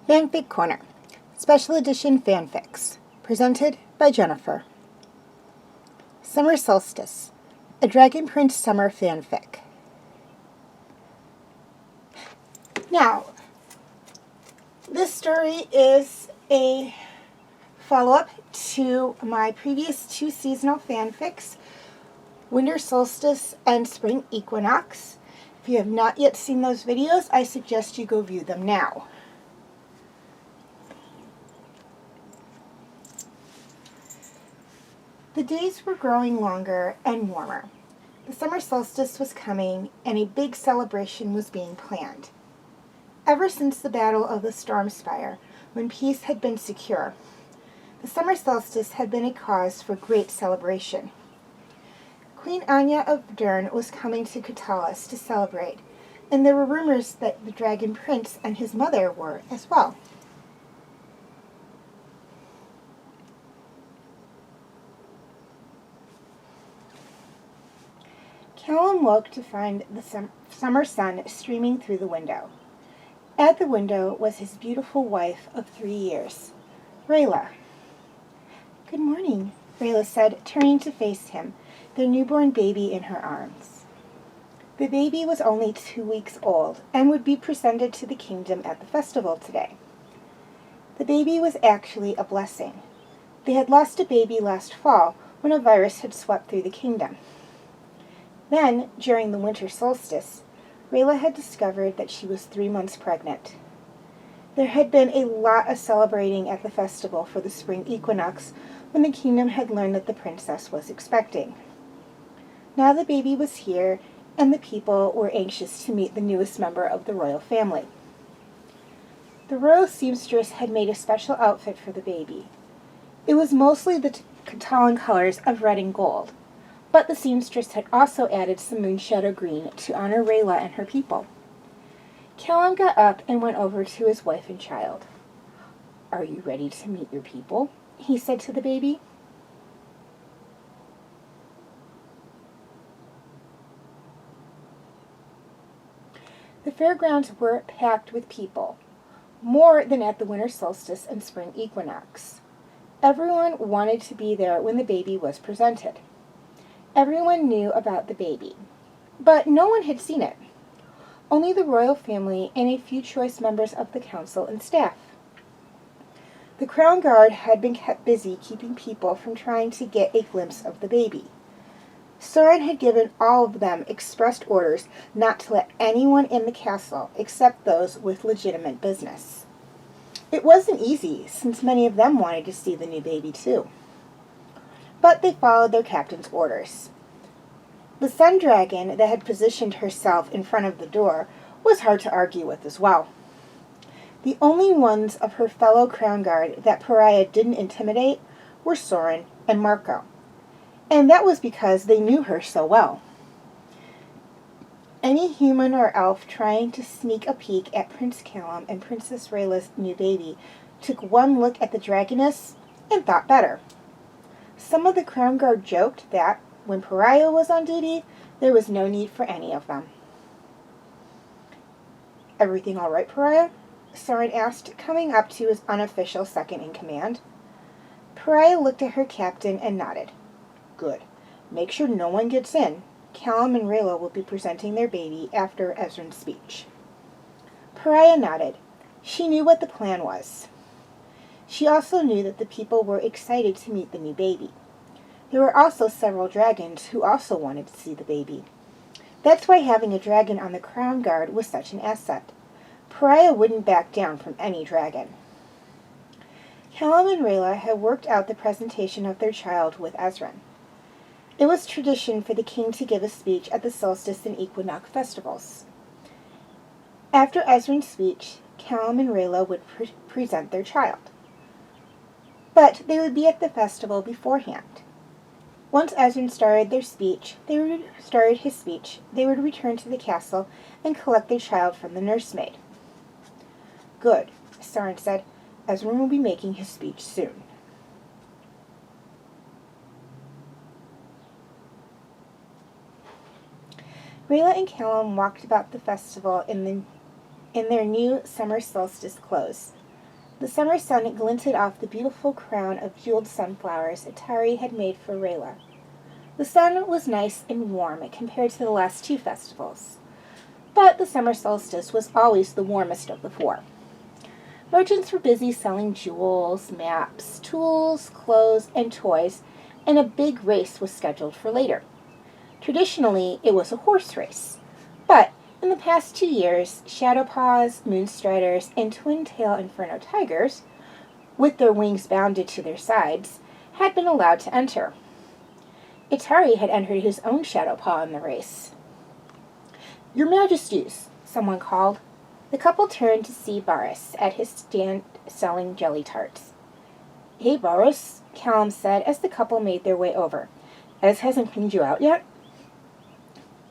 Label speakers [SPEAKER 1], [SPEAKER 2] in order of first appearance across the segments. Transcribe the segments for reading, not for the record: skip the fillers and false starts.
[SPEAKER 1] Fanfic Corner, Special Edition Fanfics, presented by Jennifer. Summer Solstice, a Dragon Prince Summer fanfic. Now, this story is a follow-up to my previous two seasonal fanfics, Winter Solstice and Spring Equinox. If you have not yet seen those videos, I suggest you go view them now. The days were growing longer and warmer. The summer solstice was coming, and a big celebration was being planned. Ever since the Battle of the Stormspire, when peace had been secure, the summer solstice had been a cause for great celebration. Queen Anya of Verdurn was coming to Katolis to celebrate, and there were rumors that the Dragon Prince and his mother were as well. Callum woke to find the summer sun streaming through the window. At the window was his beautiful wife of 3 years, Rayla. "Good morning," Rayla said, turning to face him, their newborn baby in her arms. The baby was only 2 weeks old and would be presented to the kingdom at the festival today. The baby was actually a blessing. They had lost a baby last fall when a virus had swept through the kingdom. Then, during the winter solstice, Rayla had discovered that she was 3 months pregnant. There had been a lot of celebrating at the festival for the spring equinox when the kingdom had learned that the princess was expecting. Now the baby was here, and the people were anxious to meet the newest member of the royal family. The royal seamstress had made a special outfit for the baby. It was mostly the Katolis colors of red and gold, but the seamstress had also added some moonshadow green to honor Rayla and her people. Callum got up and went over to his wife and child. "Are you ready to meet your people?" he said to the baby. The fairgrounds were packed with people, more than at the winter solstice and spring equinox. Everyone wanted to be there when the baby was presented. Everyone knew about the baby, but no one had seen it. Only the royal family and a few choice members of the council and staff. The Crown Guard had been kept busy keeping people from trying to get a glimpse of the baby. Soren had given all of them expressed orders not to let anyone in the castle except those with legitimate business. It wasn't easy, since many of them wanted to see the new baby too. But they followed their captain's orders. The sun dragon that had positioned herself in front of the door was hard to argue with as well. The only ones of her fellow Crown Guard that Pariah didn't intimidate were Soren and Marco, and that was because they knew her so well. Any human or elf trying to sneak a peek at Prince Callum and Princess Rayla's new baby took one look at the dragoness and thought better. Some of the Crown Guard joked that, when Pariah was on duty, there was no need for any of them. "Everything all right, Pariah?" Soren asked, coming up to his unofficial second-in-command. Pariah looked at her captain and nodded. "Good. Make sure no one gets in. Callum and Rayla will be presenting their baby after Ezran's speech." Pariah nodded. She knew what the plan was. She also knew that the people were excited to meet the new baby. There were also several dragons who also wanted to see the baby. That's why having a dragon on the Crown Guard was such an asset. Pariah wouldn't back down from any dragon. Callum and Rayla had worked out the presentation of their child with Ezran. It was tradition for the king to give a speech at the solstice and equinox festivals. After Ezran's speech, Callum and Rayla would present their child. But they would be at the festival beforehand. Once Ezran started his speech, they would return to the castle and collect their child from the nursemaid. "Good," Soren said. "Ezran will be making his speech soon." Rayla and Callum walked about the festival in their new Summer Solstice clothes. The summer sun glinted off the beautiful crown of jeweled sunflowers Atari had made for Rayla. The sun was nice and warm compared to the last two festivals, but the summer solstice was always the warmest of the four. Merchants were busy selling jewels, maps, tools, clothes, and toys, and a big race was scheduled for later. Traditionally, it was a horse race, but in the past 2 years, Shadowpaws, Moonstriders, and Twin-Tail Inferno Tigers, with their wings bounded to their sides, had been allowed to enter. Atari had entered his own Shadowpaw in the race. "Your Majesties," someone called. The couple turned to see Varus at his stand selling jelly tarts. "Hey, Varus," Callum said as the couple made their way over. "Ez hasn't cleaned you out yet?"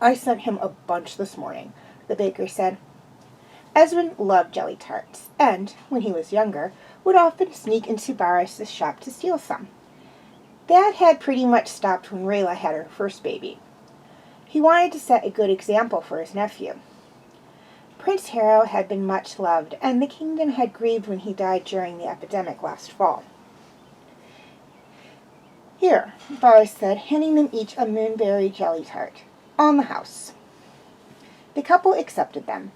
[SPEAKER 1] "I sent him a bunch this morning," the baker said. Ezran loved jelly tarts, and, when he was younger, would often sneak into Varus's shop to steal some. That had pretty much stopped when Rayla had her first baby. He wanted to set a good example for his nephew. Prince Harrow had been much loved, and the kingdom had grieved when he died during the epidemic last fall. "Here," Varus said, handing them each a moonberry jelly tart. "On the house." The couple accepted them.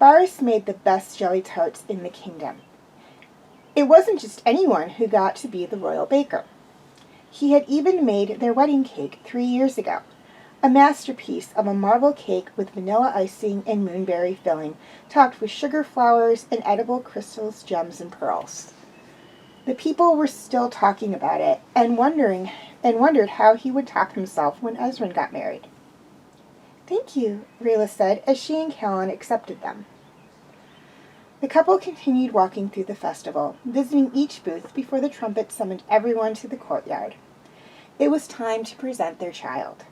[SPEAKER 1] Varus made the best jelly tarts in the kingdom. It wasn't just anyone who got to be the royal baker. He had even made their wedding cake 3 years ago, a masterpiece of a marble cake with vanilla icing and moonberry filling, topped with sugar flowers and edible crystals, gems, and pearls. The people were still talking about it and wondered how he would top himself when Ezran got married. "Thank you," Rayla said as she and Callum accepted them. The couple continued walking through the festival, visiting each booth before the trumpet summoned everyone to the courtyard. It was time to present their child.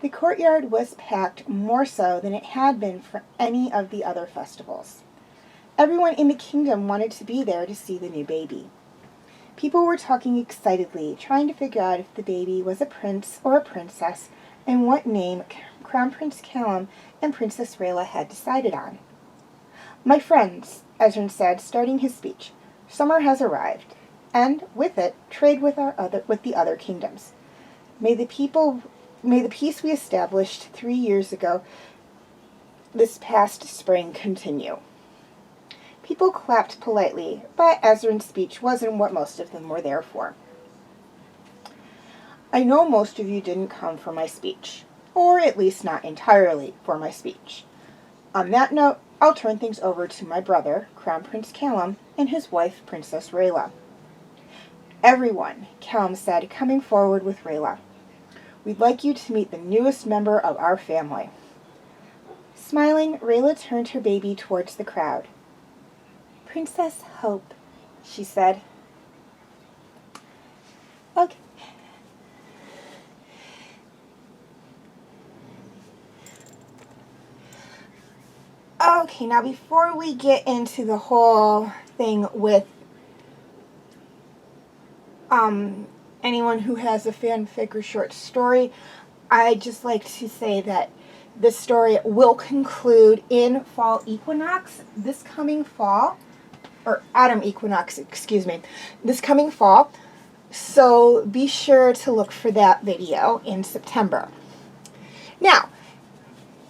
[SPEAKER 1] The courtyard was packed more so than it had been for any of the other festivals. Everyone in the kingdom wanted to be there to see the new baby. People were talking excitedly, trying to figure out if the baby was a prince or a princess, and what name Crown Prince Callum and Princess Rayla had decided on. "My friends," Ezran said, starting his speech, "summer has arrived, and with it, trade with the other kingdoms. May the peace we established 3 years ago this past spring continue." People clapped politely, but Ezran's speech wasn't what most of them were there for. "I know most of you didn't come for my speech, or at least not entirely for my speech. On that note, I'll turn things over to my brother, Crown Prince Callum, and his wife, Princess Rayla." "Everyone," Callum said, coming forward with Rayla. "We'd like you to meet the newest member of our family." Smiling, Rayla turned her baby towards the crowd. "Princess Hope," she said. "Okay. Okay, now before we get into the whole thing with anyone who has a fanfic or short story, I'd just like to say that this story will conclude in fall equinox this coming fall, or autumn equinox, excuse me, this coming fall. So be sure to look for that video in September. Now,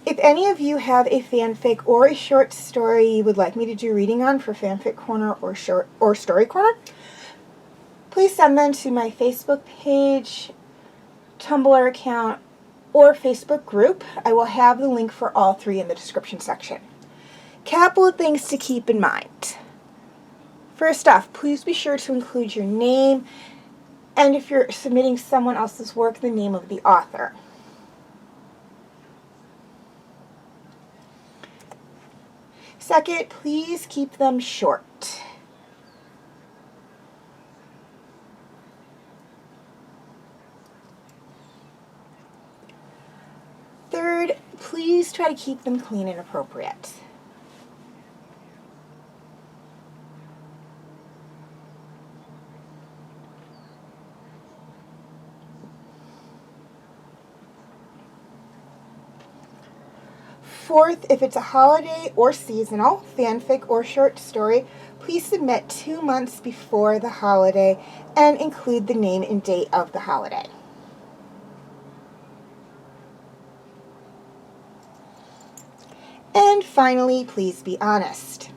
[SPEAKER 1] if any of you have a fanfic or a short story you would like me to do reading on for Fanfic Corner or Story Corner, please send them to my Facebook page, Tumblr account, or Facebook group. I will have the link for all three in the description section. Couple of things to keep in mind. First off, please be sure to include your name, and if you're submitting someone else's work, the name of the author. Second, please keep them short. Third, please try to keep them clean and appropriate. Fourth, if it's a holiday or seasonal, fanfic or short story, please submit 2 months before the holiday and include the name and date of the holiday. And finally, please be honest.